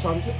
time is it?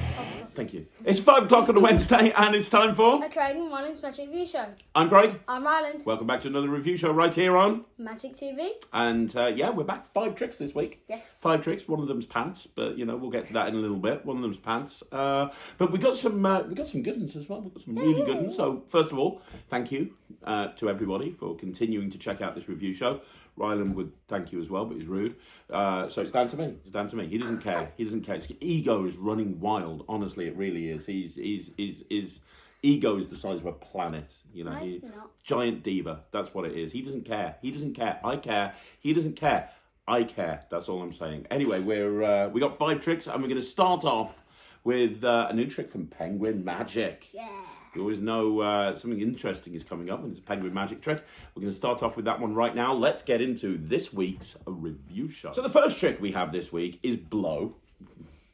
Thank you. It's 5 o'clock on a Wednesday and it's time for... A Craig and Ryland's Magic Review Show. I'm Craig. I'm Ryland. Welcome back to another review show right here on... Magic TV. And yeah, we're back. 5 tricks this week. Yes. 5 tricks. One of them's pants, but you know, we'll get to that in a little bit. One of them's pants. But we got some good ones as well. We've got some really good ones. So first of all, thank you to everybody for continuing to check out this review show. Ryland would thank you as well, but he's rude. So it's down to me. It's down to me. He doesn't care. He doesn't care. His ego is running wild. Honestly, it really is. His ego is the size of a planet. You know, No, he's it's not. giant diva. That's what it is. He doesn't care. He doesn't care. I care. He doesn't care. I care. That's all I'm saying. Anyway, we got 5 tricks, and we're going to start off with a new trick from Penguin Magic. Yeah. You always know something interesting is coming up when it's a Penguin Magic trick. We're going to start off with that one right now. Let's get into this week's review show. So the first trick we have this week is Blow,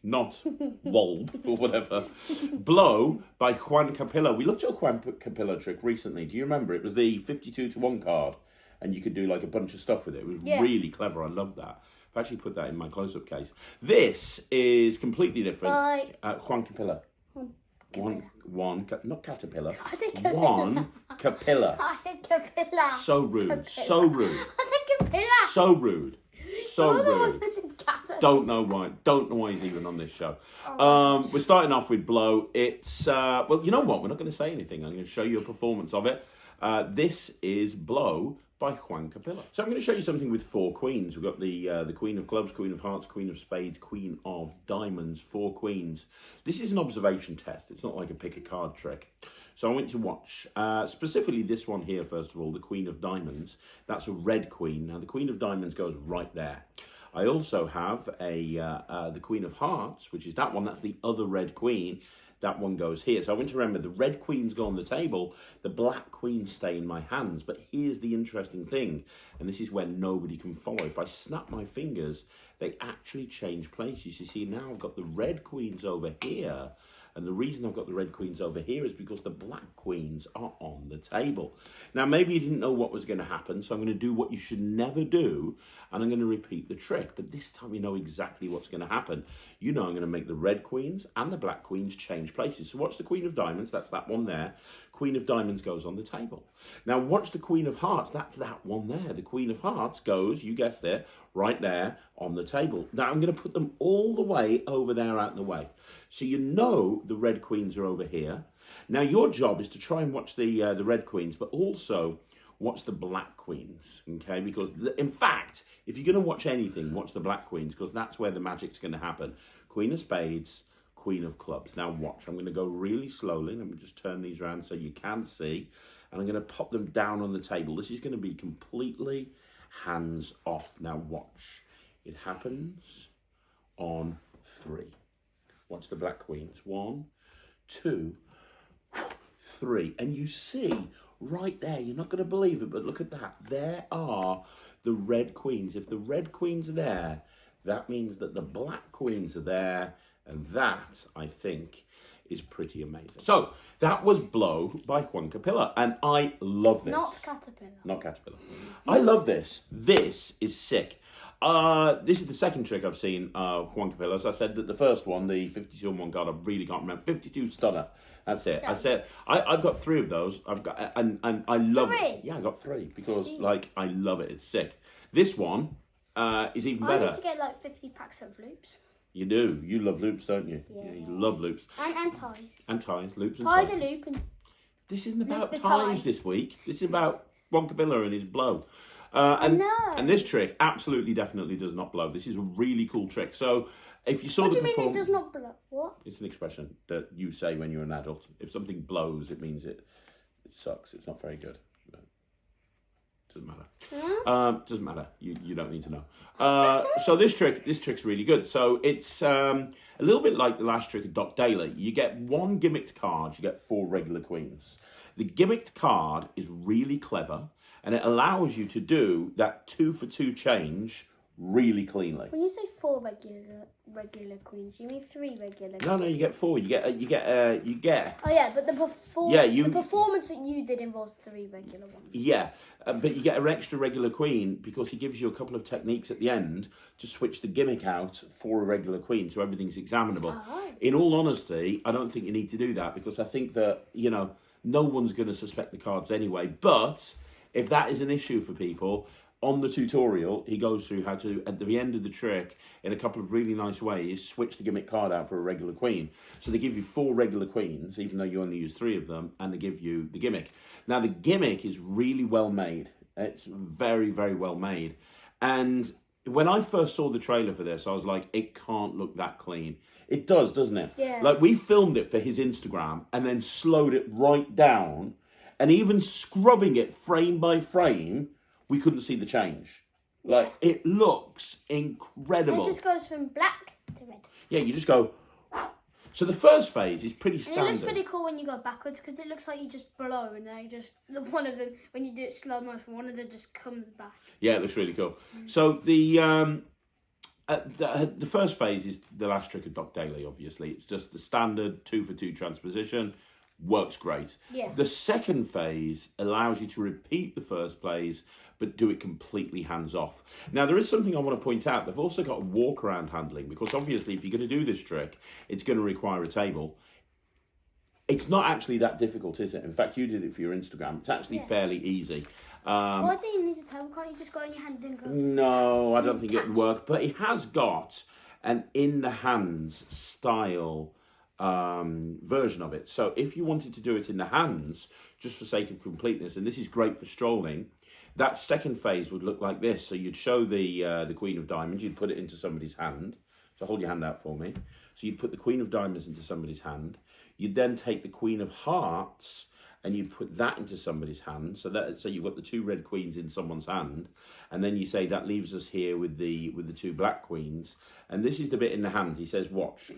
not Wolb or whatever. Blow by Juan Capilla. We looked at a Juan Capilla trick recently. Do you remember? It was the 52-to-1 card, and you could do like a bunch of stuff with it. It was really clever. I love that. I've actually put that in my close-up case. This is completely different. Juan Capilla. Not Caterpillar. I said Capilla. Juan Capilla. I said Capilla. So rude. Capilla. So rude. I said Capilla. So rude. So You're the one rude. that said Caterpillar. Don't know why. Don't know why he's even on this show. We're starting off with Blow. It's well, you know what? We're not going to say anything. I'm going to show you a performance of it. This is Blow by Juan Capilla. So I'm going to show you something with 4 queens. We've got the Queen of Clubs, Queen of Hearts, Queen of Spades, Queen of Diamonds, 4 queens. This is an observation test. It's not like a pick a card trick. So I went to watch specifically this one here, first of all, the Queen of Diamonds. That's a red queen. Now the Queen of Diamonds goes right there. I also have the Queen of Hearts, which is that one. That's the other red queen. That one goes here. So I want to remember the red queens go on the table, the black queens stay in my hands. But here's the interesting thing, and this is where nobody can follow. If I snap my fingers, they actually change places. You see, now I've got the red queens over here. And the reason I've got the red queens over here is because the black queens are on the table. Now, maybe you didn't know what was going to happen, so I'm going to do what you should never do, and I'm going to repeat the trick. But this time you know exactly what's going to happen. You know I'm going to make the red queens and the black queens change places. So watch the Queen of Diamonds, that's that one there. Queen of Diamonds goes on the table. Now watch the Queen of Hearts, that's that one there. The Queen of Hearts goes, you guessed it, right there on the table. Now I'm going to put them all the way over there out of the way. So you know the red queens are over here. Now your job is to try and watch the red queens, but also watch the black queens, okay? Because in fact, if you're going to watch anything, watch the black queens, because that's where the magic's going to happen. Queen of Spades, Queen of Clubs. Now watch, I'm going to go really slowly. Let me just turn these around so you can see. And I'm going to pop them down on the table. This is going to be completely hands off. Now watch. It happens on 3. Watch the black queens. 1, 2, 3. And you see right there, you're not going to believe it, but look at that. There are the red queens. If the red queens are there, that means that the black queens are there. And that, I think, is pretty amazing. So, that was Blow by Juan Capilla. And I love this. Not Caterpillar. Not Caterpillar. I love this. This is sick. This is the second trick I've seen Juan Capilla. As I said, that the first one, the 52-on-1 card, I really can't remember. 52 Stunner. That's it. Yeah. I said, I've got 3 of those. I've got, and I love it. Yeah, I got 3 because, like, I love it. It's sick. This one is even better. I need to get like 50 packs of loops. You do. You love loops, don't you? Yeah. You love loops. And ties. And ties. Loops and Tie ties. the loop and... This isn't about the ties tie. this week. This is about Juan Capilla and his blow. I know. And this trick absolutely, definitely does not blow. This is a really cool trick. So if you saw What the do you mean it performance... does not blow? What? It's an expression that you say when you're an adult. If something blows, it means it sucks. It's not very good. Doesn't matter. Doesn't matter. You don't need to know. So this trick's really good. So it's a little bit like the last trick of Doc Daly. You get 1 gimmicked card, you get 4 regular queens. The gimmicked card is really clever, and it allows you to do that 2 for 2 change really cleanly. When you say 4 regular queens, you mean 3 regular? No, you get 4. You get. Oh yeah, but the performance that you did involves 3 regular ones. Yeah, but you get an extra regular queen because he gives you a couple of techniques at the end to switch the gimmick out for a regular queen, so everything's examinable. Oh. In all honesty, I don't think you need to do that because I think that, no one's going to suspect the cards anyway. But if that is an issue for people, on the tutorial, he goes through how to, at the end of the trick, in a couple of really nice ways, switch the gimmick card out for a regular queen. So they give you 4 regular queens, even though you only use 3 of them, and they give you the gimmick. Now, the gimmick is really well made. It's very, very well made. And when I first saw the trailer for this, I was like, it can't look that clean. It does, doesn't it? Yeah. Like, we filmed it for his Instagram and then slowed it right down, and even scrubbing it frame by frame, we couldn't see the change. Like, it looks incredible. It just goes from black to red. Yeah, you just go... So the first phase is pretty standard. And it looks pretty cool when you go backwards because it looks like you just blow and then one of them, when you do it slow motion, one of them just comes back. Yeah, it looks really cool. So the first phase is the last trick of Doc Daly, obviously. It's just the standard 2-for-2 transposition. Works great. Yeah. The second phase allows you to repeat the first phase, but do it completely hands-off. Now, there is something I want to point out. They've also got walk-around handling, because obviously, if you're going to do this trick, it's going to require a table. It's not actually that difficult, is it? In fact, you did it for your Instagram. It's actually fairly easy. Why do you need a table? Can't you just go in your hand and go? No, I don't think it would work. But it has got an in-the-hands style version of it. So if you wanted to do it in the hands, just for sake of completeness, and this is great for strolling, that second phase would look like this. So you'd show the Queen of Diamonds, you'd put it into somebody's hand. So hold your hand out for me. So you'd put the Queen of Diamonds into somebody's hand. You'd then take the Queen of Hearts and you put that into somebody's hand. So you've got the 2 red queens in someone's hand, and then you say that leaves us here with the 2 black queens. And this is the bit in the hand. He says, watch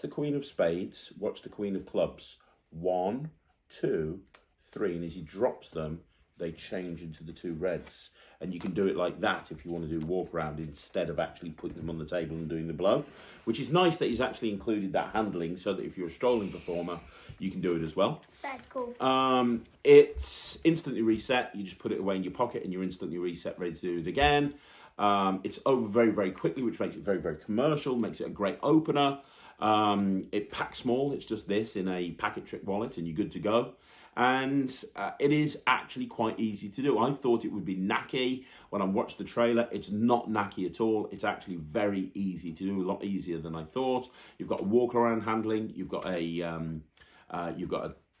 the Queen of Spades, watch the Queen of Clubs. 1, 2, 3, and as he drops them, they change into the 2 reds. And you can do it like that if you want to do walk around instead of actually putting them on the table and doing the blow, which is nice that he's actually included that handling so that if you're a strolling performer, you can do it as well. That's cool. It's instantly reset. You just put it away in your pocket and you're instantly reset, ready to do it again. It's over very, very quickly, which makes it very, very commercial, makes it a great opener. It packs small. It's just this in a packet trick wallet and you're good to go. And it is actually quite easy to do. I thought it would be knacky when I watched the trailer. It's not knacky at all. It's actually very easy to do, a lot easier than I thought. You've got a walk around handling. You've got a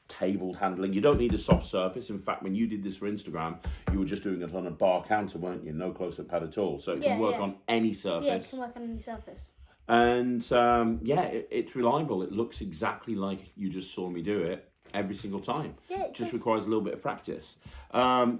tabled handling. You don't need a soft surface. In fact, when you did this for Instagram, you were just doing it on a bar counter, weren't you? No close-up pad at all. So it can work on any surface. Yeah, it can work on any surface. And it's reliable. It looks exactly like you just saw me do it every single time. Yeah, it just does. requires a little bit of practice.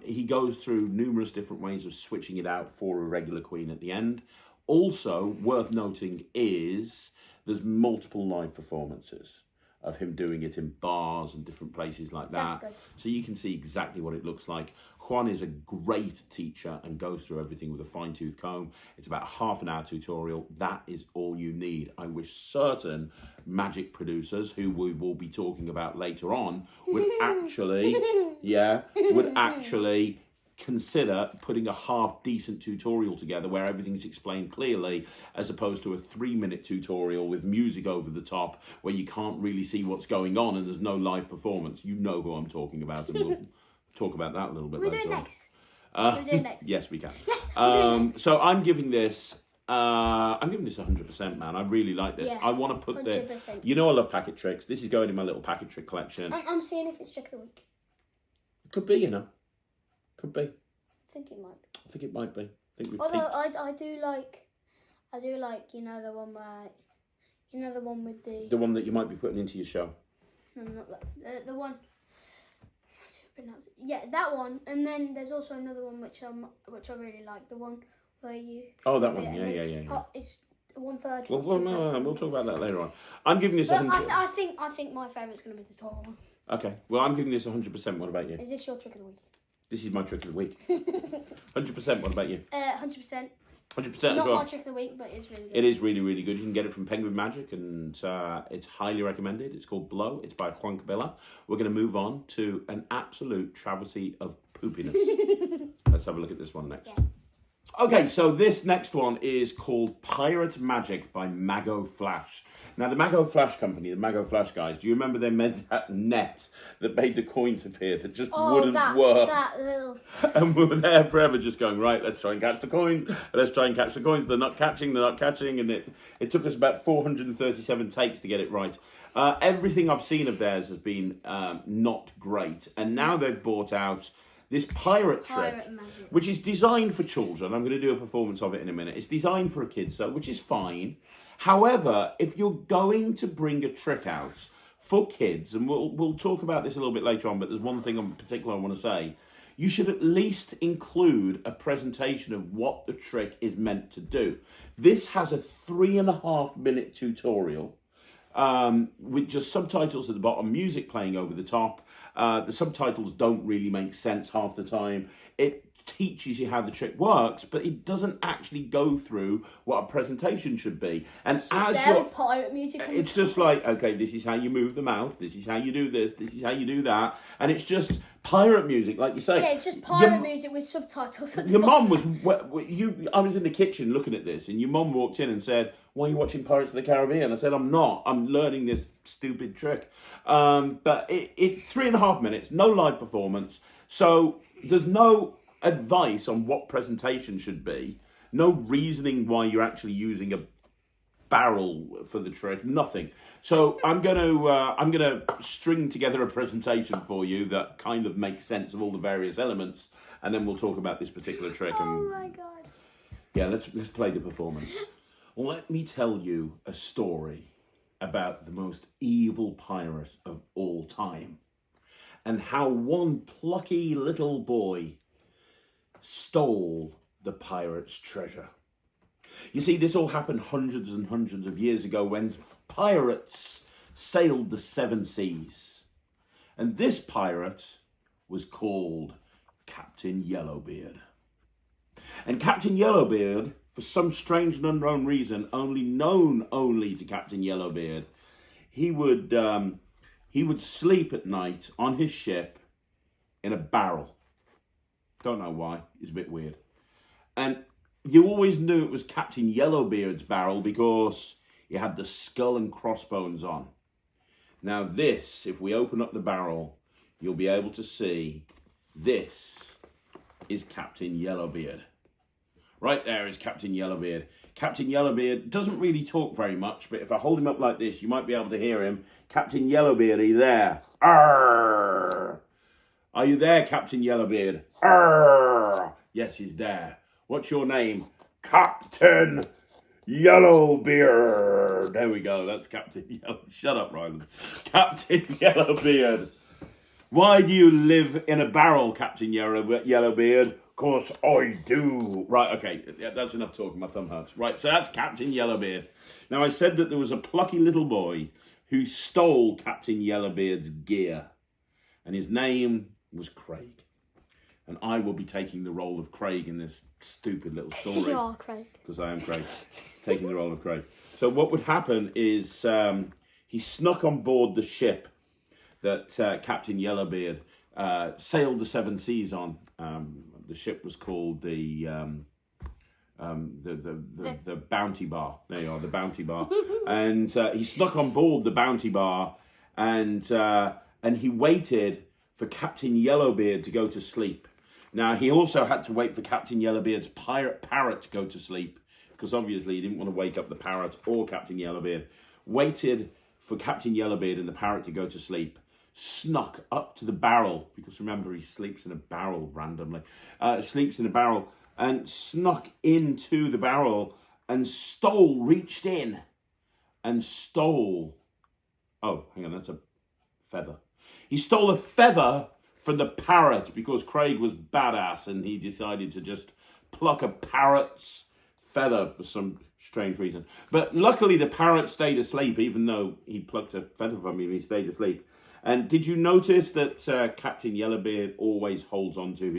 He goes through numerous different ways of switching it out for a regular queen at the end. Also, worth noting is there's multiple live performances of him doing it in bars and different places like that. That's good. So you can see exactly what it looks like. Juan is a great teacher and goes through everything with a fine-tooth comb. It's about a half-an-hour tutorial. That is all you need. I wish certain magic producers, who we will be talking about later on, would actually, consider putting a half-decent tutorial together where everything's explained clearly, as opposed to a 3-minute tutorial with music over the top where you can't really see what's going on and there's no live performance. You know who I'm talking about, and we'll talk about that a little bit later on. We're doing next. Yes, we can. Yes, we're doing next. So I'm giving this 100%, man. I really like this. Yeah, I want to put 100%. You know I love packet tricks. This is going in my little packet trick collection. I'm seeing if it's trick of the week. Could be, Could be. I think it might be. I think it might be. I think we've Although peaked. I do like the one where, the one with the. The one that you might be putting into your show. No, not that. The one. Yeah, that one, and then there's also another one which I really like. The one where you. Oh, that one. Yeah. It's 1/3. Well, no, we'll talk about that later on. I'm giving this 100. I think my favourite's going to be the Tora one. Okay. Well, I'm giving this 100%. What about you? Is this your trick of the week? This is my trick of the week. 100%. What about you? 100%. 100% as Not well. my trick of the week, but it's really good. It is really, really good. You can get it from Penguin Magic, and it's highly recommended. It's called Blow. It's by Juan Capilla. We're going to move on to an absolute travesty of poopiness. Let's have a look at this one next. Yeah. Okay, so this next one is called Pirate Magic by Mago Flash. Now, the Mago Flash company, the Mago Flash guys, do you remember they made that net that made the coins appear that just wouldn't work? That little... And we were there forever just going, right, let's try and catch the coins. Let's try and catch the coins. They're not catching. And it took us about 437 takes to get it right. Everything I've seen of theirs has been not great. And now they've brought out this pirate trick, magic, which is designed for children. I'm going to do a performance of it in a minute. It's designed for a kid, so which is fine. However, if you're going to bring a trick out for kids, and we'll talk about this a little bit later on, but there's one thing in particular I want to say. You should at least include a presentation of what the trick is meant to do. This has a 3.5-minute tutorial. With just subtitles at the bottom, music playing over the top. The subtitles don't really make sense half the time. It teaches you how the trick works, but it doesn't actually go through what a presentation should be. And it's pirate music. It's just like, okay, this is how you move the mouth, this is how you do this, this is how you do that, and it's just pirate music, like you say. Yeah, it's just pirate music with subtitles. Your mum was I was in the kitchen looking at this, and your mum walked in and said, "Why are you watching Pirates of the Caribbean?" I said, "I'm not. I'm learning this stupid trick." But it 3.5 minutes, no live performance, so there's no advice on what presentation should be, no reasoning why you're actually using a barrel for the trick, nothing. So I'm gonna string together a presentation for you that kind of makes sense of all the various elements, and then we'll talk about this particular trick. Oh my god! Yeah, let's play the performance. Let me tell you a story about the most evil pirate of all time, and how one plucky little boy stole the pirate's treasure. You see, this all happened hundreds and hundreds of years ago when pirates sailed the 7 seas. And this pirate was called Captain Yellowbeard. And Captain Yellowbeard, for some strange and unknown reason, known only to Captain Yellowbeard, he would sleep at night on his ship in a barrel. Don't know why. It's a bit weird. And you always knew it was Captain Yellowbeard's barrel because he had the skull and crossbones on. Now this, if we open up the barrel, you'll be able to see this is Captain Yellowbeard. Right there is Captain Yellowbeard. Captain Yellowbeard doesn't really talk very much, but if I hold him up like this, you might be able to hear him. Captain Yellowbeard, are you there? Arrgh! Are you there, Captain Yellowbeard? Arrgh! Yes, he's there. What's your name? Captain Yellowbeard. There we go. That's Captain Yellow. Shut up, Ryland. Captain Yellowbeard. Why do you live in a barrel, Captain Yellowbeard? 'Cause I do. Right, okay. Yeah, that's enough talking. My thumb hurts. Right, so that's Captain Yellowbeard. Now, I said that there was a plucky little boy who stole Captain Yellowbeard's gear. And his name was Craig. And I will be taking the role of Craig in this stupid little story. You are Craig. Because I am Craig. Taking the role of Craig. So what would happen is he snuck on board the ship that Captain Yellowbeard sailed the 7 seas on. The ship was called the Bounty Bar. There you are, the Bounty Bar. And he snuck on board the Bounty Bar, and he waited for Captain Yellowbeard to go to sleep. Now, he also had to wait for Captain Yellowbeard's parrot to go to sleep, because obviously he didn't want to wake up the parrot or Captain Yellowbeard. Waited for Captain Yellowbeard and the parrot to go to sleep. Snuck up to the barrel, because remember, he sleeps in a barrel randomly. Sleeps in a barrel, and snuck into the barrel and reached in and stole. Oh, hang on, that's a feather. He stole a feather from the parrot because Craig was badass and he decided to just pluck a parrot's feather for some strange reason. But luckily the parrot stayed asleep, even though he plucked a feather from him, he stayed asleep. And did you notice that Captain Yellowbeard always holds on to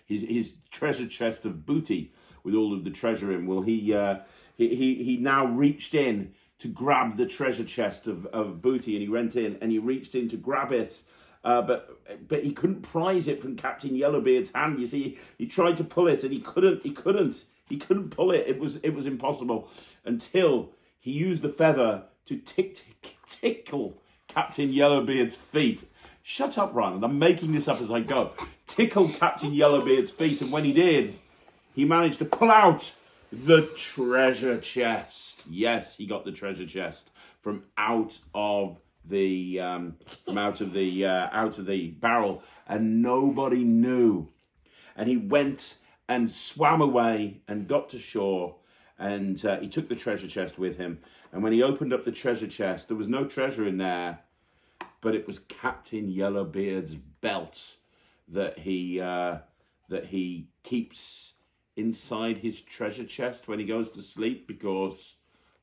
his treasure chest of booty with all of the treasure in. Well, he now reached in to grab the treasure chest of booty, and he went in and he reached in to grab it. But he couldn't prise it from Captain Yellowbeard's hand. You see, he tried to pull it and he couldn't pull it. It was impossible until he used the feather to tickle Captain Yellowbeard's feet. Shut up, Ryland. I'm making this up as I go. Tickle Captain Yellowbeard's feet, and when he did, he managed to pull out the treasure chest. Yes, he got the treasure chest from out of the barrel, and nobody knew. And he went and swam away and got to shore, and he took the treasure chest with him. And when he opened up the treasure chest, there was no treasure in there, but it was Captain Yellowbeard's belt that he keeps inside his treasure chest when he goes to sleep, because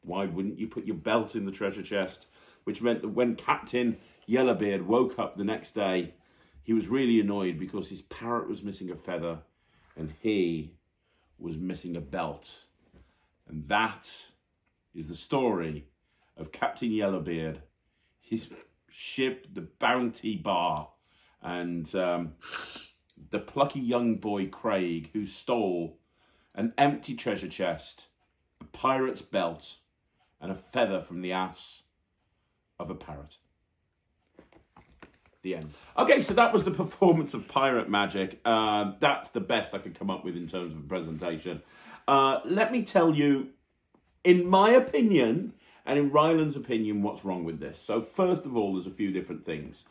why wouldn't you put your belt in the treasure chest? Which meant that when Captain Yellowbeard woke up the next day, he was really annoyed because his parrot was missing a feather and he was missing a belt. And that is the story of Captain Yellowbeard, his ship, the Bounty Bar, and the plucky young boy Craig, who stole an empty treasure chest, a pirate's belt, and a feather from the ass of a parrot. The end. Okay, so that was the performance of pirate magic. That's the best I could come up with in terms of a presentation. Let me tell you, in my opinion, and in Ryland's opinion, what's wrong with this. So first of all, there's a few different things.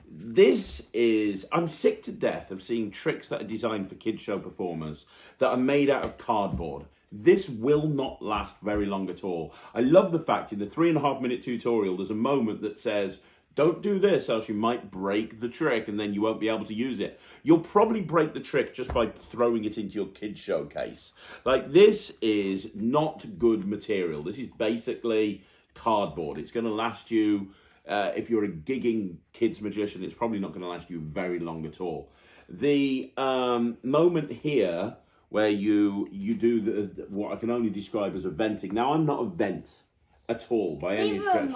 I'm sick to death of seeing tricks that are designed for kids show performers that are made out of cardboard. This will not last very long at all. I love the fact in the 3.5 minute tutorial, there's a moment that says, don't do this, else you might break the trick and then you won't be able to use it. You'll probably break the trick just by throwing it into your kids showcase. Like, this is not good material. This is basically cardboard. It's going to last you, if you're a gigging kids magician, it's probably not going to last you very long at all. The moment here where you do what I can only describe as a venting. Now, I'm not a vent at all by any stretch.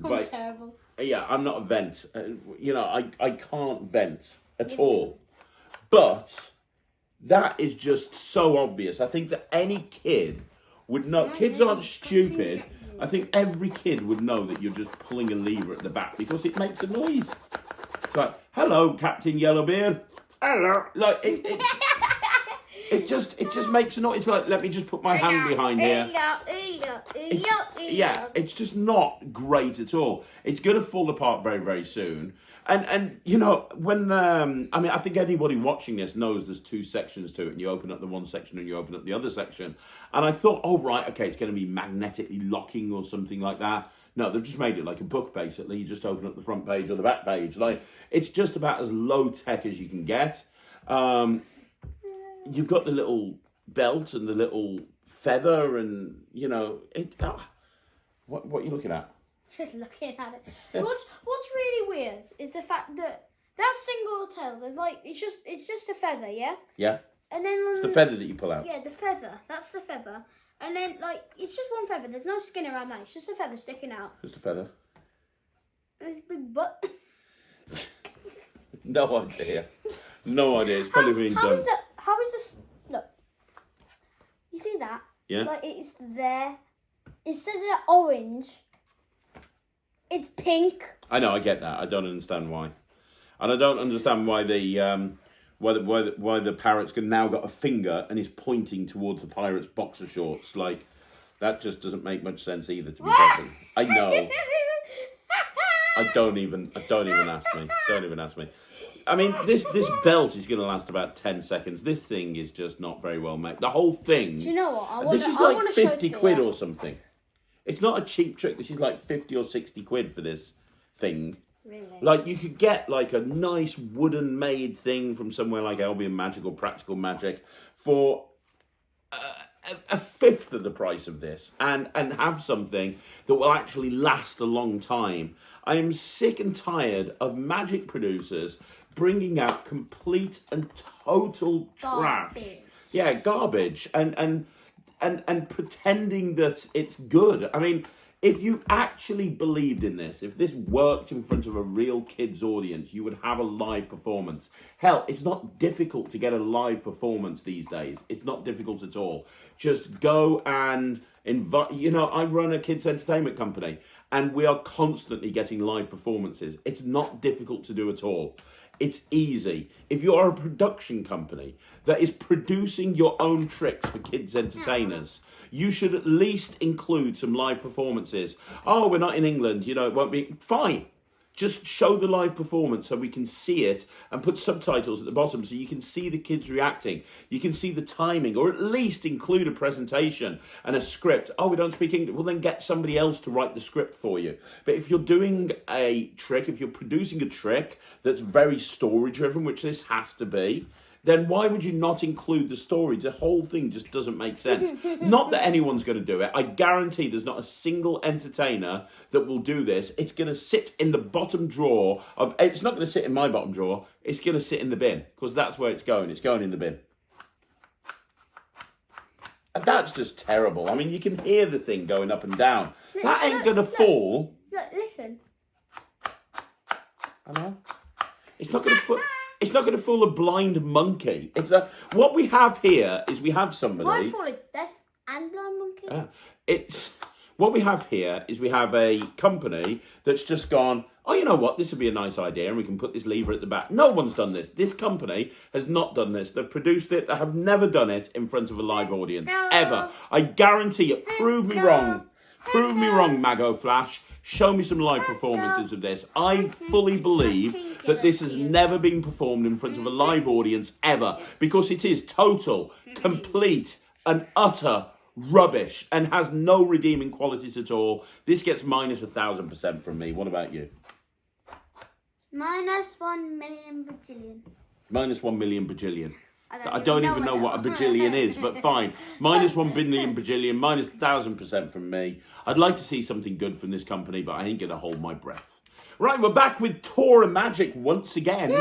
I'm terrible. Yeah, I'm not a vent. I can't vent at all. But that is just so obvious. I think that any kid would know. Kids aren't stupid. I think every kid would know that you're just pulling a lever at the back because it makes a noise. It's like, hello, Captain Yellowbeard. Hello. Like, it just makes a noise. It's like, let me just put my hand behind here. It's just not great at all. It's going to fall apart very, very soon. And when I think anybody watching this knows there's two sections to it, and you open up the one section and you open up the other section. And I thought, oh right, okay, it's going to be magnetically locking or something like that. No, they've just made it like a book basically. You just open up the front page or the back page. Like, it's just about as low tech as you can get. You've got the little belt and the little feather, and what are you looking at? Just looking at it. What's really weird is the fact that single tail. There's it's just a feather, yeah. Yeah. And then it's the feather that you pull out. Yeah, the feather. That's the feather. And then it's just one feather. There's no skin around that. It's just a feather sticking out. Just a feather. And it's a big butt. No idea. No idea. It's probably been done. How is this? Look. You see that? Yeah. Like, it's there. Instead of orange, it's pink. I know. I get that. I don't understand why, and I don't understand why why the parrot's now got a finger and is pointing towards the pirate's boxer shorts. Like, that just doesn't make much sense either. To be perfect, I know. Don't even ask me. Don't even ask me. I mean, this belt is going to last about 10 seconds. This thing is just not very well made. The whole thing. Do you know what? This is like 50 quid or something. It's not a cheap trick. This is like 50 or 60 quid for this thing. Really? Like, you could get like a nice wooden made thing from somewhere like Albion Magic or Practical Magic for a fifth of the price of this, and have something that will actually last a long time. I am sick and tired of magic producers bringing out complete and total trash Yeah, garbage, and pretending that it's good. I mean, if you actually believed in this, if this worked in front of a real kids audience, you would have a live performance. Hell, it's not difficult to get a live performance these days. It's not difficult at all. Just go and invite, I run a kids entertainment company and we are constantly getting live performances. It's not difficult to do at all. It's easy. If you are a production company that is producing your own tricks for kids entertainers, you should at least include some live performances. Oh, we're not in England, it won't be fine. Just show the live performance so we can see it and put subtitles at the bottom so you can see the kids reacting. You can see the timing, or at least include a presentation and a script. Oh, we don't speak English. Well, then get somebody else to write the script for you. But if you're doing a trick, if you're producing a trick that's very story-driven, which this has to be, then why would you not include the story? The whole thing just doesn't make sense. Not that anyone's going to do it. I guarantee there's not a single entertainer that will do this. It's going to sit in the bottom drawer of... It's not going to sit in my bottom drawer. It's going to sit in the bin, because that's where it's going. It's going in the bin. And that's just terrible. I mean, you can hear the thing going up and down. That ain't going to fall. Look, listen. I know. It's not going to fall... It's not going to fool a blind monkey. What we have here is we have somebody... Why fool a deaf and blind monkey? What we have here is we have a company that's just gone, oh, you know what, this would be a nice idea and we can put this lever at the back. No one's done this. This company has not done this. They've produced it. They have never done it in front of a live audience, ever. I guarantee it. Prove me wrong. Prove me wrong, Mago Flash. Show me some live performances of this. I fully believe that this has never been performed in front of a live audience ever, because it is total, complete, and utter rubbish and has no redeeming qualities at all. This gets minus 1,000% from me. What about you? Minus 1 million bajillion. Minus 1 million bajillion. I don't even know what a bajillion is, but fine. Minus 1 billion bajillion, minus 1,000% from me. I'd like to see something good from this company, but I ain't going to hold my breath. Right, we're back with Tora Magic once again. Yay!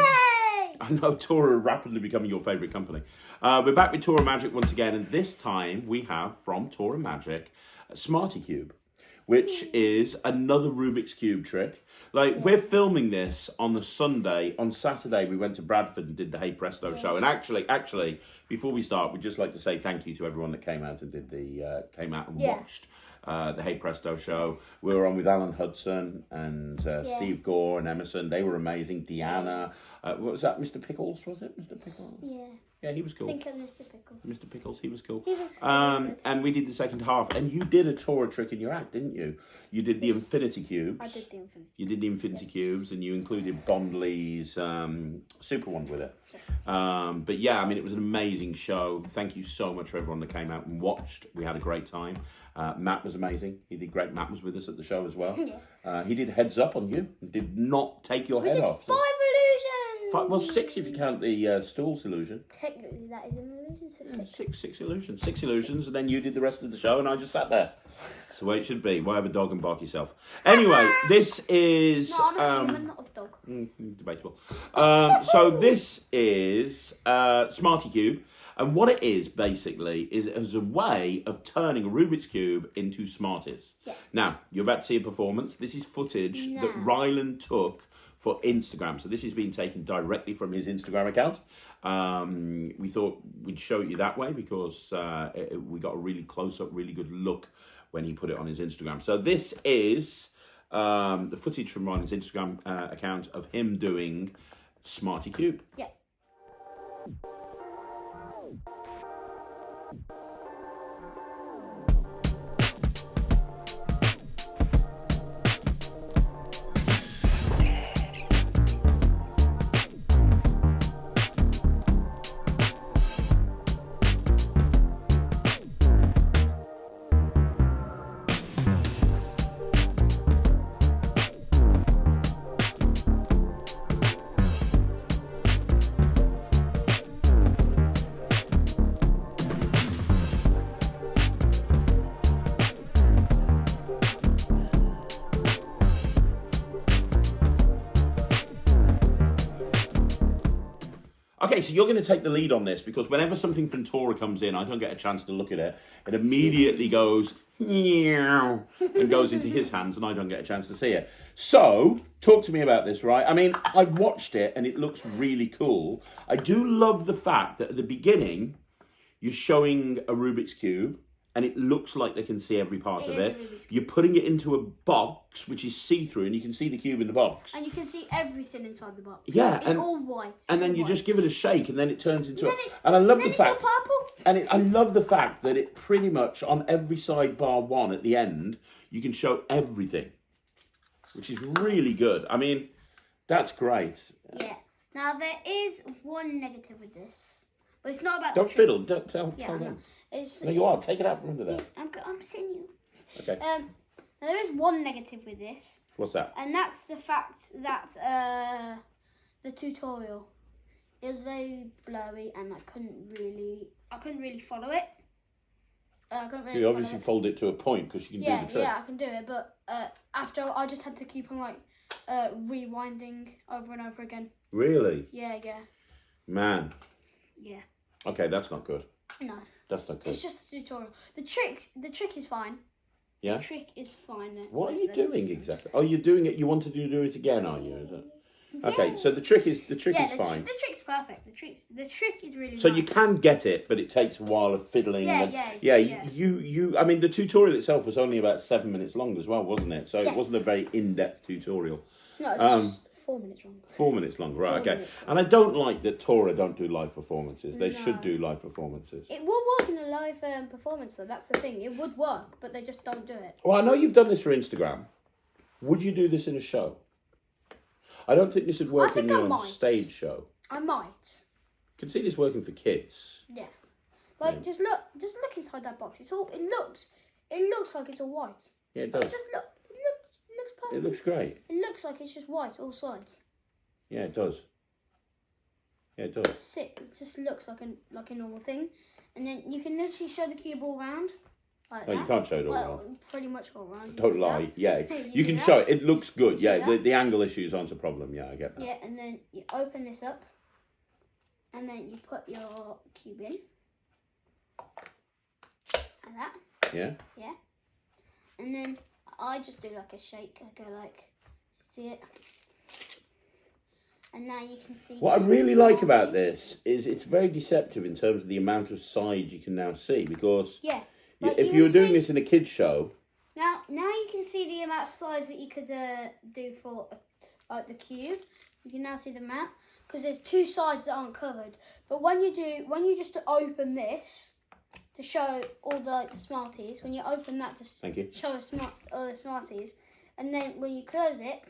I know Tora are rapidly becoming your favourite company. We're back with Tora Magic once again, and this time we have from Tora Magic Smarty Cube, which is another Rubik's Cube trick. We're filming this on the Sunday. On Saturday, we went to Bradford and did the Hey Presto show. And actually, before we start, we'd just like to say thank you to everyone that came out and watched the Hey Presto show. We were on with Alan Hudson and Steve Gore and Emerson. They were amazing. Deanna. What was that? Mr. Pickles, was it? Mr. Pickles? Yeah. Yeah, he was cool. Think of Mr. Pickles. Mr. Pickles, he was cool. He was and we did the second half. And you did a Tora trick in your act, didn't you? You did the Infinity Cubes. I did the Infinity. You did the Infinity Cubes, and you included Bondley's Super One with it. Yes. But yeah, I mean, it was an amazing show. Thank you so much for everyone that came out and watched. We had a great time. Matt was amazing. He did great. Matt was with us at the show as well. Yeah. He did heads up on you. Did not take your head off. 5 illusions. Well, 6 if you count the stools illusion. Technically, that is an illusion, so 6. Six illusions. 6 illusions, and then you did the rest of the show, and I just sat there. That's the way it should be. Why have a dog and bark yourself? Anyway, this is... No, I'm a human, not a dog. Debatable. So this is Smarty Cube, and what it is, basically, is a way of turning a Rubik's Cube into Smarties. Yeah. Now, you're about to see a performance. This is footage that Ryland took for Instagram. So this has been taken directly from his Instagram account. We thought we'd show it you that way because we got a really close-up, really good look when he put it on his Instagram. So this is the footage from Ryan's Instagram account of him doing Smarty Cube. Yeah. Okay, so you're going to take the lead on this because whenever something from Tora comes in, I don't get a chance to look at it. It immediately goes and goes into his hands, and I don't get a chance to see it. So, talk to me about this, right? I mean, I've watched it, and it looks really cool. I do love the fact that at the beginning, you're showing a Rubik's Cube, and it looks like they can see every part of it. You're putting it into a box, which is see-through, and you can see the cube in the box. And you can see everything inside the box. Yeah. It's all white. And then you just give it a shake, and then it turns into And I love the fact... it's all purple. And I love the fact that it pretty much, on every side bar one at the end, you can show everything, which is really good. I mean, that's great. Yeah. Now, there is one negative with this. But it's not about Don't fiddle. Don't tell them. No, you are. Take it out from under there. I'm seeing you. Okay. Now there is one negative with this. What's that? And that's the fact that the tutorial is very blurry, and I couldn't really follow it. You obviously fold it to a point because you can do the trick. Yeah, I can do it, but after I just had to keep on rewinding over and over again. Really? Yeah. Man. Yeah. Okay, that's not good. No. That's not good. It's just a tutorial. The trick is fine. Yeah? The trick is fine. What are you doing exactly? Oh, you're doing it. You want to do it again, are you? Is it? Okay, so the trick is fine. The trick's perfect. The trick is really. So nice. you can get it, but it takes a while of fiddling. Yeah. You. I mean, the tutorial itself was only about 7 minutes long as well, wasn't it? So it wasn't a very in-depth tutorial. No, it's 4 minutes long. 4 minutes long, right? Okay. And I don't like that Tora don't do live performances. They should do live performances. It would work in a live performance, though. That's the thing. It would work, but they just don't do it. Well, I know you've done this for Instagram. Would you do this in a show? I don't think this would work in your stage show. I might. I can see this working for kids. Yeah. Like, just look inside that box. It looks like it's all white. Yeah, it does. Just look. It looks perfect. It looks great. It looks like it's just white all sides. Yeah, it does. Yeah, it does. Sick. It just looks like a normal thing, and then you can literally show the cube all round. Like no, that. You can't show it all round. Pretty much all round. Don't lie. Yeah, you can show it. It looks good. Yeah, the angle issues aren't a problem. Yeah, I get that. Yeah, and then you open this up, and then you put your cube in, like that. Yeah. Yeah. And then I just do like a shake. I go like, see it. And now you can see. What I really like about this is it's very deceptive in terms of the amount of sides you can now see, because if you were doing this in a kids show. Now you can see the amount of sides that you could do for like the cube. You can now see the amount because there's 2 sides that aren't covered. But when you just open this to show all the Smarties, when you open that to show all the Smarties, and then when you close it.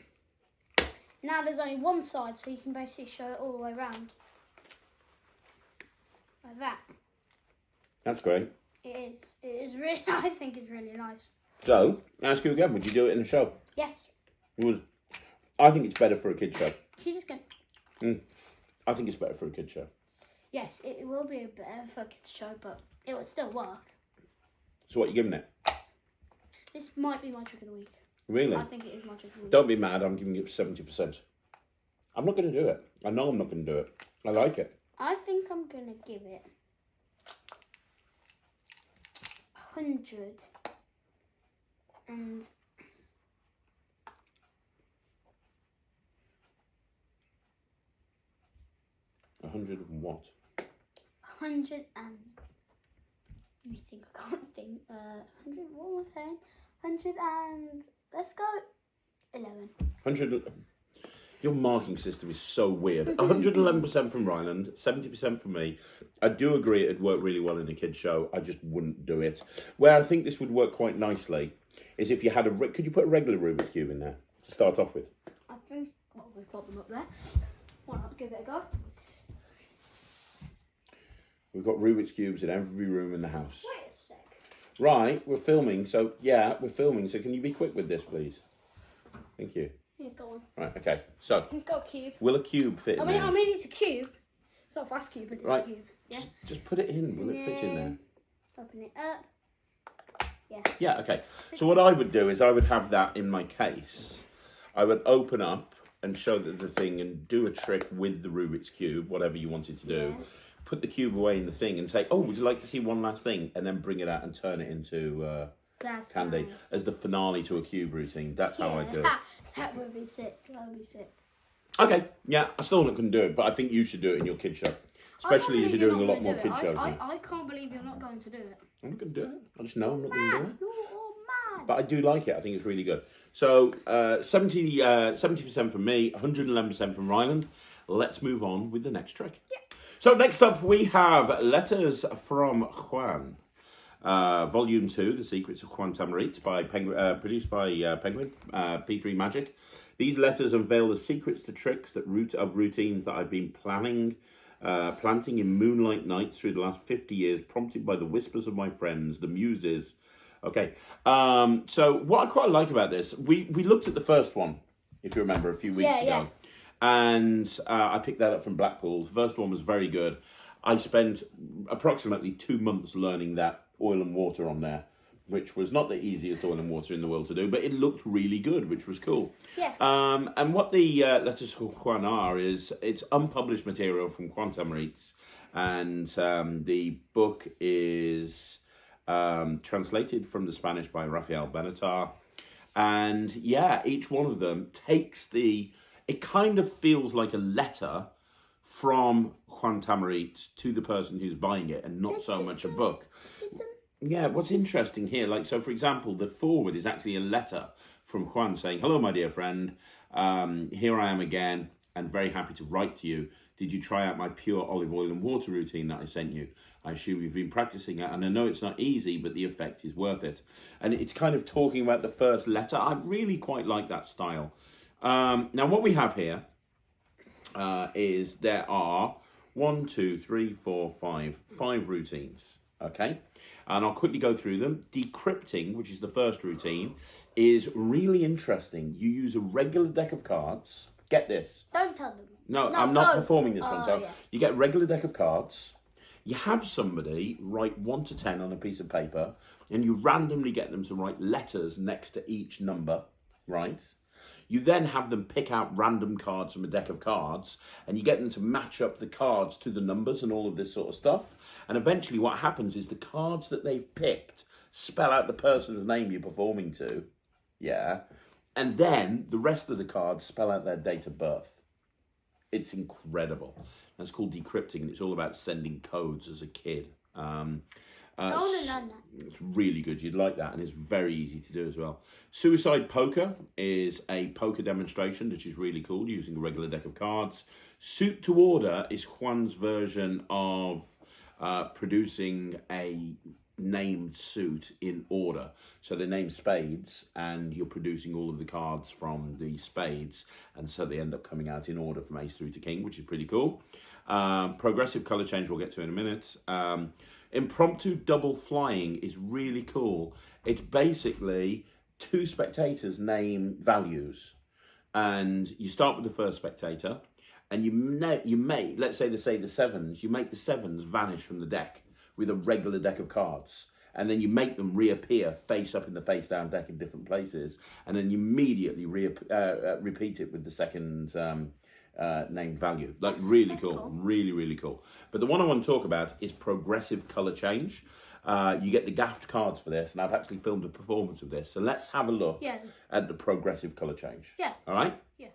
Now there's only one side, so you can basically show it all the way around. Like that. That's great. It is really, I think it's really nice. So, ask you again, would you do it in a show? Yes. You would. I think it's better for a kid show. You just go. I think it's better for a kid show. Yes, it will be better for a kid's show, but it would still work. So what are you giving it? This might be my trick of the week. Really? I think it is my trick of the week. Don't be mad, I'm giving it 70%. I'm not going to do it. I know I'm not going to do it. I like it. I think I'm going to give it 100 and... what? 100 and... Let me think, I can't think. 100, what am I saying? 100 and... Let's go 11. 100... Your marking system is so weird. 111% from Ryland, 70% from me. I do agree it'd work really well in a kid's show. I just wouldn't do it. Where I think this would work quite nicely is if you had a... Could you put a regular Rubik's Cube in there to start off with? I think... Well, we've got them up there. Why not give it a go? We've got Rubik's Cubes in every room in the house. Wait a sec. Right, we're filming, so... Yeah, we're filming, so can you be quick with this, please? Thank you. Yeah, go on. Right, okay. So, We've got a cube. will a cube fit in there? I mean, it's a cube. It's not a fast cube, but it's a cube. Yeah. Just put it in. Will it fit in there? Open it up. Yeah. Yeah, okay. So what I would do is I would have that in my case. I would open up and show the thing and do a trick with the Rubik's Cube, whatever you wanted to do. Yeah. Put the cube away in the thing and say, oh, would you like to see one last thing? And then bring it out and turn it into That's candy nice. as the finale to a cube routine. That's how I do it. That would be sick. That would be sick. Okay, yeah, I still couldn't do it, but I think you should do it in your kid show. Especially as you're doing a lot more kid shows. I can't believe you're not going to do it. I'm not going to do it. I just know I'm not going to do it. You're all mad. But I do like it. I think it's really good. So 70% from me, 111% from Ryland. Let's move on with the next trick. Yeah. So next up we have Letters from Juan. Volume 2, The Secrets of Juan Tamariz, produced by Penguin, P3 Magic. These letters unveil the secrets to tricks of routines that I've been planting in moonlight nights through the last 50 years, prompted by the whispers of my friends, the muses. Okay, so what I quite like about this, we looked at the first one, if you remember, a few weeks ago. Yeah. And I picked that up from Blackpool. The first one was very good. I spent approximately 2 months learning that oil and water on there, which was not the easiest oil and water in the world to do, but it looked really good, which was cool. Yeah. And what the Letters from Juan are is it's unpublished material from Juan Tamariz, and the book is translated from the Spanish by Rafael Benatar. And yeah, each one of them takes it kind of feels like a letter from Juan Tamariz to the person who's buying it, and not so much a book. Yeah, what's interesting here, like, so for example, the forward is actually a letter from Juan saying, hello, my dear friend, here I am again, and very happy to write to you. Did you try out my pure olive oil and water routine that I sent you? I assume you've been practicing it, and I know it's not easy, but the effect is worth it. And it's kind of talking about the first letter. I really quite like that style. Now, what we have here is there are 1, 2, 3, 4, 5 routines. Okay, and I'll quickly go through them. Decrypting, which is the first routine, is really interesting. You use a regular deck of cards. Get this. Don't tell them. No, I'm not performing this one. So yeah. you get a regular deck of cards. You have somebody write 1 to 10 on a piece of paper, and you randomly get them to write letters next to each number, right? You then have them pick out random cards from a deck of cards, and you get them to match up the cards to the numbers and all of this sort of stuff. And eventually what happens is the cards that they've picked spell out the person's name you're performing to, yeah? And then the rest of the cards spell out their date of birth. It's incredible. That's called decrypting, and it's all about sending codes as a kid. It's really good. You'd like that, and it's very easy to do as well. Suicide Poker is a poker demonstration, which is really cool, using a regular deck of cards. Suit to Order is Juan's version of producing a named suit in order. So they name spades, and you're producing all of the cards from the spades, and so they end up coming out in order from ace through to king, which is pretty cool. Progressive color change we'll get to in a minute. Impromptu double flying is really cool. It's basically 2 spectators name values, and you start with the first spectator, and you make, let's say the sevens, you make the sevens vanish from the deck with a regular deck of cards, and then you make them reappear face up in the face down deck in different places, and then you immediately repeat it with the second named value. Like, really cool. Really cool. But the one I want to talk about is progressive color change. You get the gaffed cards for this, and I've actually filmed a performance of this. So let's have a look at the progressive color change. Yeah. All right? Yeah.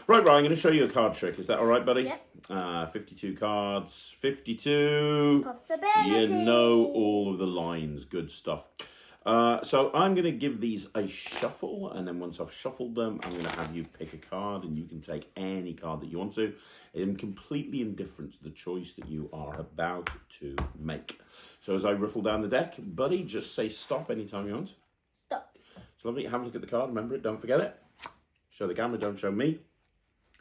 Right, I'm going to show you a card trick. Is that all right, buddy? Yeah. 52 cards. 52. Possibility. You know all of the lines. Good stuff. So I'm going to give these a shuffle, and then once I've shuffled them, I'm going to have you pick a card, and you can take any card that you want to. I'm completely indifferent to the choice that you are about to make. So as I riffle down the deck, buddy, just say stop anytime you want. Stop. It's lovely. Have a look at the card. Remember it. Don't forget it. Show the camera. Don't show me.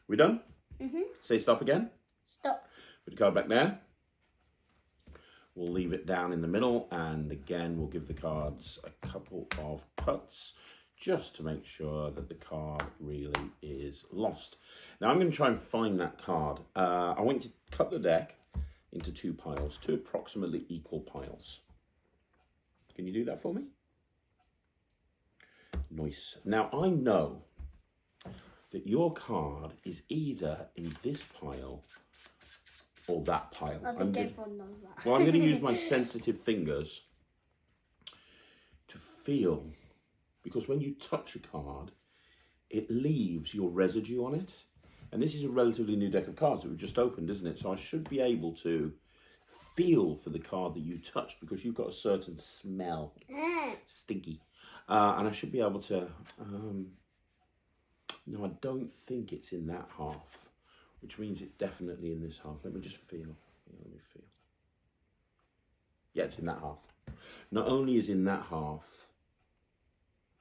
We done? Mm-hmm. Say stop again. Stop. Put the card back there. We'll leave it down in the middle, and again, we'll give the cards a couple of cuts just to make sure that the card really is lost. Now, I'm going to try and find that card. I want you to cut the deck into 2 piles, 2 approximately equal piles. Can you do that for me? Nice. Now, I know that your card is either in this pile or that pile. I think everyone knows that. Well, I'm going to use my sensitive fingers to feel, because when you touch a card, it leaves your residue on it. And this is a relatively new deck of cards that we've just opened, isn't it? So I should be able to feel for the card that you touched, because you've got a certain smell. Stinky. And I should be able to... no, I don't think it's in that half, which means it's definitely in this half. Let me just feel. Let me feel. Yeah, it's in that half. Not only is in that half,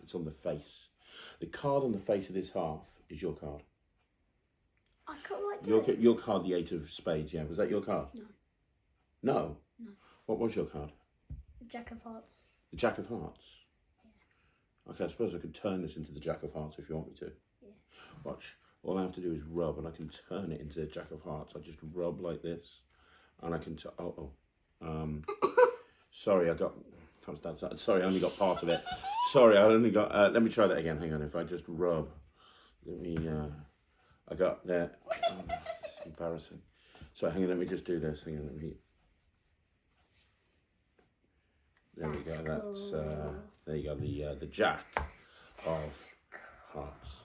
it's on the face. The card on the face of this half is your card. I can't like do Your card, the 8 of spades, yeah. Was that your card? No. No? No. What was your card? The Jack of Hearts. The Jack of Hearts? Yeah. Okay, I suppose I could turn this into the Jack of Hearts if you want me to. Yeah. Watch. All I have to do is rub, and I can turn it into the Jack of Hearts. I just rub like this, and I can... sorry, sorry, I only got part of it. Sorry, I only got... let me try that again. Hang on, if I just rub. Let me... I got that. Oh, it's embarrassing. So hang on, let me just do this. Hang on, let me... There we go. That's there you go. The Jack of Hearts.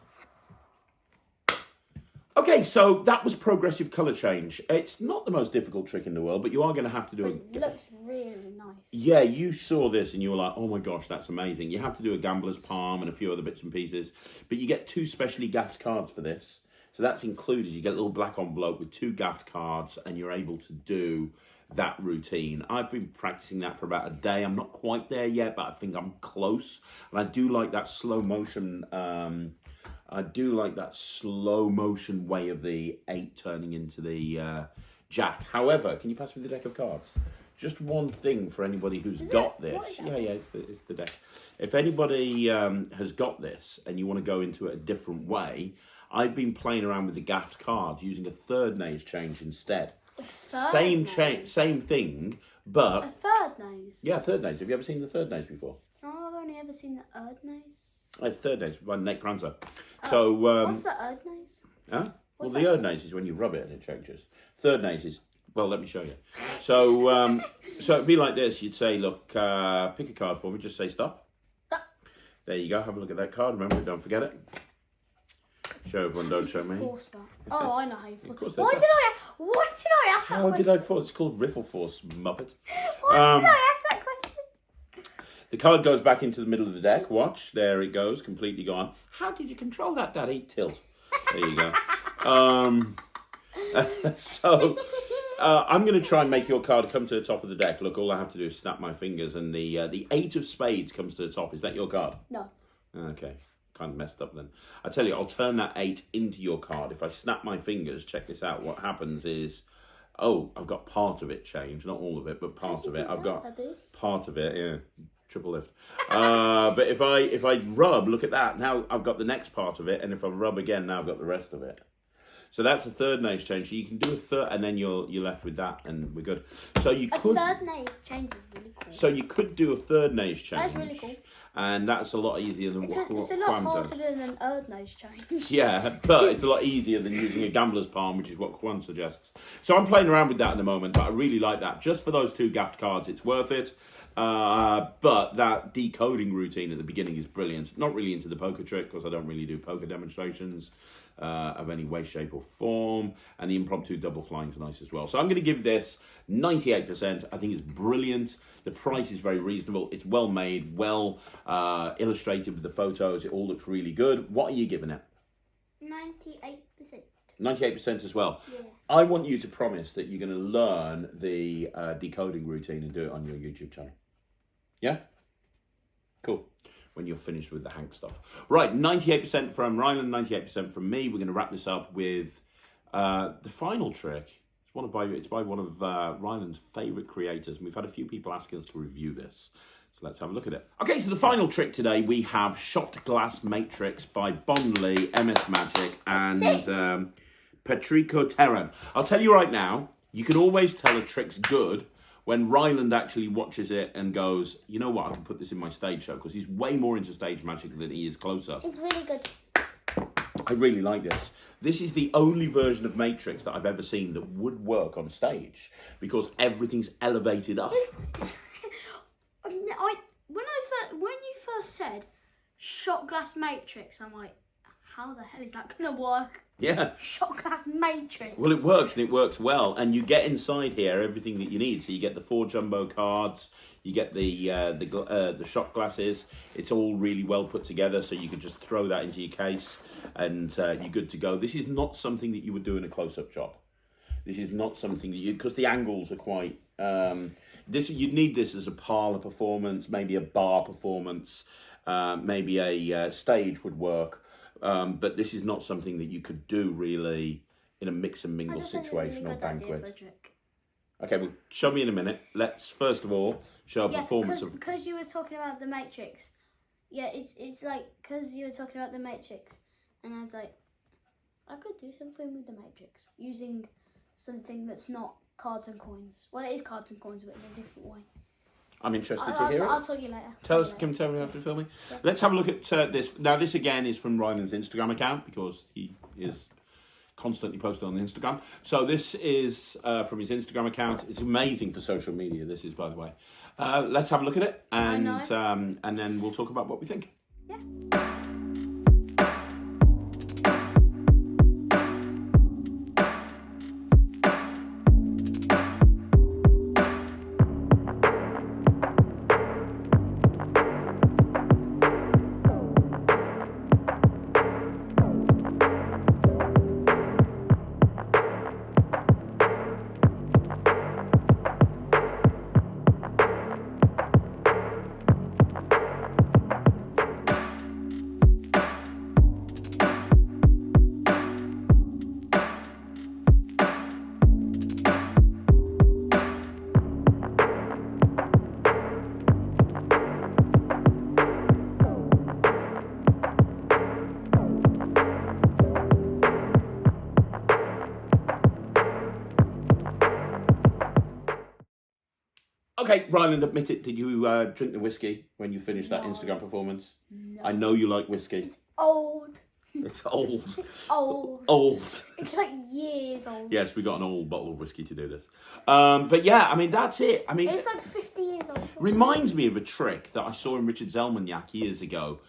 Okay, so that was progressive colour change. It's not the most difficult trick in the world, but you are going to have to do it. It looks really nice. Yeah, you saw this and you were like, oh my gosh, that's amazing. You have to do a gambler's palm and a few other bits and pieces, but you get 2 specially gaffed cards for this. So that's included. You get a little black envelope with 2 gaffed cards, and you're able to do that routine. I've been practicing that for about a day. I'm not quite there yet, but I think I'm close. And I do like that slow motion. I do like that slow motion way of the 8 turning into the Jack. However, can you pass me the deck of cards? Just one thing for anybody who's got this. Yeah, it's the deck. If anybody has got this and you want to go into it a different way, I've been playing around with the gaffed cards using a third nose change instead. Same thing, but... A third nose? Yeah, third nose. Have you ever seen the third nose before? No, I've only ever seen the third nose. It's third nose by Nate Granzer. So, what's the third nose? Huh? Well, the third nose is when you rub it and it changes. Third nose is... Well, let me show you. So, so it'd be like this. You'd say, look, pick a card for me. Just say stop. Stop. There you go. Have a look at that card. Remember, don't forget it. Show everyone, don't show me. Oh, I know how you force. Why did I ask that How question? did I force? It's called Riffle Force, Muppet. Why did I ask that question? The card goes back into the middle of the deck. Watch. There it goes. Completely gone. How did you control that, Daddy? Tilt. There you go. So... I'm going to try and make your card come to the top of the deck. Look, all I have to do is snap my fingers, and the 8 of spades comes to the top. Is that your card? No. Okay. Kind of messed up then. I tell you, I'll turn that 8 into your card. If I snap my fingers, check this out. What happens is, oh, I've got part of it changed. Not all of it, but part of it. I've got part of it, yeah. Triple lift. But if I rub, look at that. Now I've got the next part of it, and if I rub again, now I've got the rest of it. So that's a third nose change. So you can do a third, and then you're left with that, and we're good. So you could... A third nose change is really cool. So you could do a third nose change. That's really cool. And that's a lot easier than it's what a lot Juan harder does. than an third nose change. Yeah, but it's a lot easier than using a gambler's palm, which is what Juan suggests. So I'm playing around with that at the moment, but I really like that. Just for those 2 gaffed cards, it's worth it. But that decoding routine at the beginning is brilliant. Not really into the poker trick, because I don't really do poker demonstrations of any way, shape or form. And the impromptu double flying is nice as well. So I'm going to give this 98%. I think it's brilliant. The price is very reasonable. It's well made, well illustrated with the photos. It all looks really good. What are you giving it? 98%. 98% as well. Yeah. I want you to promise that you're going to learn the decoding routine and do it on your YouTube channel. Yeah? Cool. When you're finished with the Hank stuff. Right, 98% from Ryland, 98% from me. We're going to wrap this up with the final trick. It's by one of Ryland's favourite creators. And we've had a few people asking us to review this. So let's have a look at it. Okay, so the final trick today, we have Shot Glass Matrix by Bondley, MS Magic, and Patrico Terran. I'll tell you right now, you can always tell a trick's good when Ryland actually watches it and goes, you know what, I can put this in my stage show, because he's way more into stage magic than he is close-up. It's really good. I really like this. This is the only version of Matrix that I've ever seen that would work on stage because everything's elevated up. When you first said shot glass matrix, I'm like, how the hell is that gonna work? Yeah. Shot glass matrix. Well, it works, and it works well. And you get inside here everything that you need. So you get the 4 jumbo cards, you get the shot glasses. It's all really well put together, so you could just throw that into your case, and you're good to go. This is not something that you would do in a close-up shop. This is not something that you, because the angles are quite. You'd need this as a parlor performance, maybe a bar performance, maybe a stage would work. But this is not something that you could do really in a mix and mingle situation or banquet. Okay, well, show me in a minute. Let's first of all show a performance of. Because you were talking about the Matrix. Yeah, it's like because you were talking about the Matrix, and I was like, I could do something with the Matrix using something that's not cards and coins. Well, it is cards and coins, but in a different way. I'm interested to hear it. I'll tell you later. Can you tell me after filming? Yeah. Let's have a look at this. Now, this again is from Ryland's Instagram account because he is constantly posted on Instagram. So this is from his Instagram account. It's amazing for social media. This is, by the way. Let's have a look at it, and then we'll talk about what we think. Yeah. Okay, Ryland, admit it. Did you drink the whiskey when you finished that Instagram performance? No. I know you like whiskey. It's old. It's old. It's old. Old. It's like years old. Yes, we got an old bottle of whiskey to do this. But yeah, I mean, that's it. I mean, it's like 50 years old. Reminds me of a trick that I saw in Richard Zelmaniak years ago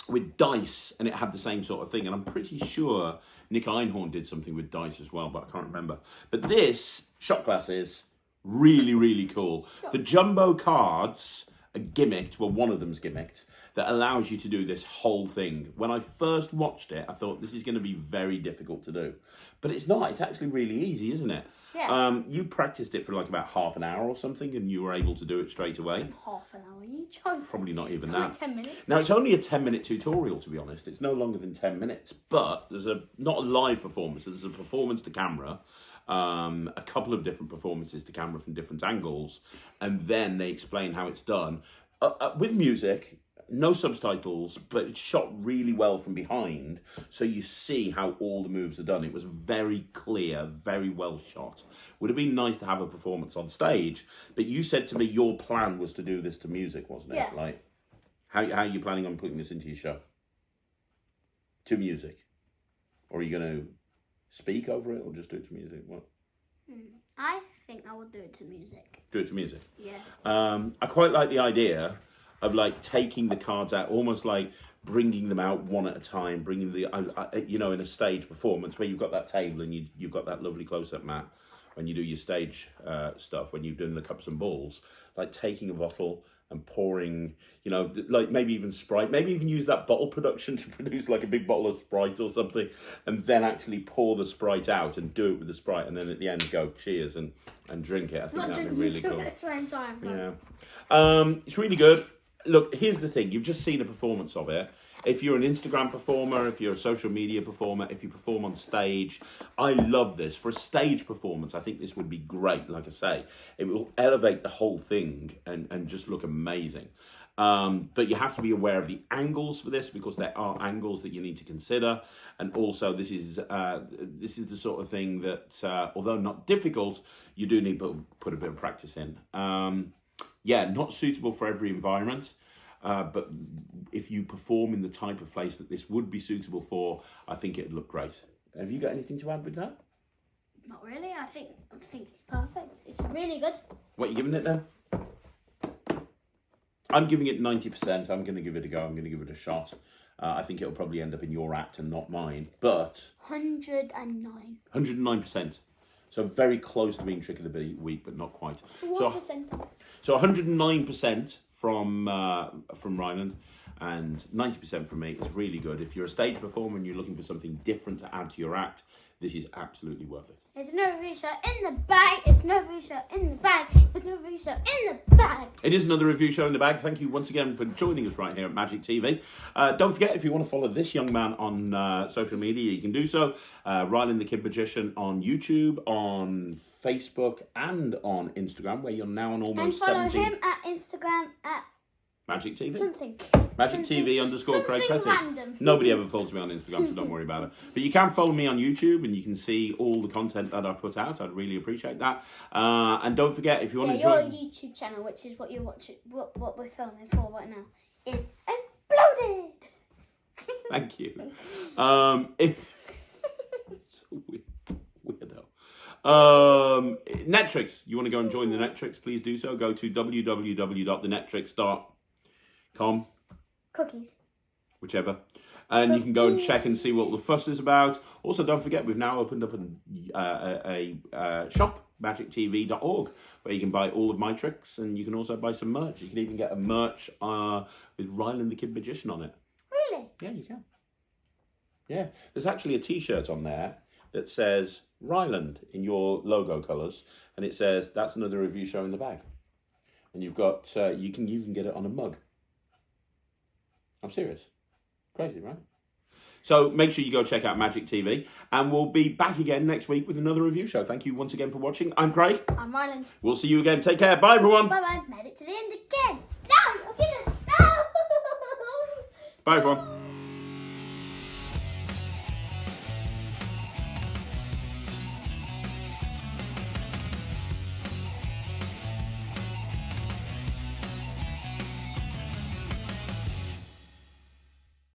with dice, and it had the same sort of thing. And I'm pretty sure Nick Einhorn did something with dice as well, but I can't remember. But this, shot glasses, really, really cool. The jumbo cards are gimmicked, well, one of them's gimmicked, that allows you to do this whole thing. When I first watched it, I thought this is going to be very difficult to do. But it's not. It's actually really easy, isn't it? Yeah. You practiced it for like about half an hour or something, and you were able to do it straight away. Half an hour, you joking? Probably not even it's that. Like 10 minutes. Now, it's only a 10-minute tutorial, to be honest. It's no longer than 10 minutes. But there's not a live performance. There's a performance to camera. A couple of different performances to camera from different angles, and then they explain how it's done with music, no subtitles, but it's shot really well from behind, so you see how all the moves are done. It was very clear, very well shot. Would have been nice to have a performance on stage, but you said to me your plan was to do this to music, wasn't it? Yeah. Like, how are you planning on putting this into your show? To music, or are you going to speak over it, or just do it to music? What? I think I would do it to music. Do it to music? Yeah. I quite like the idea of like taking the cards out, almost like bringing them out one at a time, bringing the, in a stage performance where you've got that table and you've got that lovely close-up mat when you do your stage stuff, when you're doing the cups and balls, like taking a bottle and pouring, like maybe even Sprite, maybe even use that bottle production to produce like a big bottle of Sprite or something, and then actually pour the Sprite out and do it with the Sprite, and then at the end go cheers and drink it. I think that'd be really cool. At the same time. Yeah. It's really good. Look, here's the thing. You've just seen a performance of it. If you're an Instagram performer, if you're a social media performer, if you perform on stage, I love this. For a stage performance, I think this would be great. Like I say, it will elevate the whole thing and just look amazing. But you have to be aware of the angles for this, because there are angles that you need to consider. And also, this is the sort of thing that, although not difficult, you do need to put a bit of practice in. Not suitable for every environment. but if you perform in the type of place that this would be suitable for, I think it'd look great. Have you got anything to add with that? Not really. I think it's perfect. It's really good. What are you giving it then? I'm giving it 90%. I'm going to give it a go. I'm going to give it a shot. I think it'll probably end up in your act and not mine. But 109. 109%. So very close to being Trick of the Week, but not quite. 1%. So 109% from Ryland and 90% from me. It's really good. If you're a stage performer and you're looking for something different to add to your act, this is absolutely worth it. There's no review show in the bag. It's no review show in the bag. There's no review show in the bag. It is another review show in the bag. Thank you once again for joining us right here at Magic TV. Don't forget, if you want to follow this young man on social media, you can do so. Ryland the Kid Magician on YouTube, on Facebook, and on Instagram, where you're now on almost 17. And follow him at Instagram at Magic TV. something. Magic TV _Craig something Petty. random. Nobody ever follows me on Instagram, so don't worry about it. But you can follow me on YouTube, and you can see all the content that I put out. I'd really appreciate that. And don't forget, if you want to your join... YouTube channel, which is what you're watching, what we're filming for right now, is exploded. Thank you. So weirdo. Netrix. You want to go and join the Netrix? Please do so. Go to www.thenetrix.com. Cookies. Whichever. And you can go and check and see what the fuss is about. Also, don't forget, we've now opened up a shop, magictv.org, where you can buy all of my tricks, and you can also buy some merch. You can even get a merch with Ryland the Kid Magician on it. Really? Yeah, you can. Yeah. There's actually a T-shirt on there that says Ryland in your logo colours, and it says, that's another review show in the bag. And you've got, you can even get it on a mug. I'm serious. Crazy, right? So make sure you go check out Magic TV, and we'll be back again next week with another review show. Thank you once again for watching. I'm Craig. I'm Ryland. We'll see you again. Take care. Bye, everyone. Bye-bye. Made it to the end again. No, I didn't. No. Bye, everyone.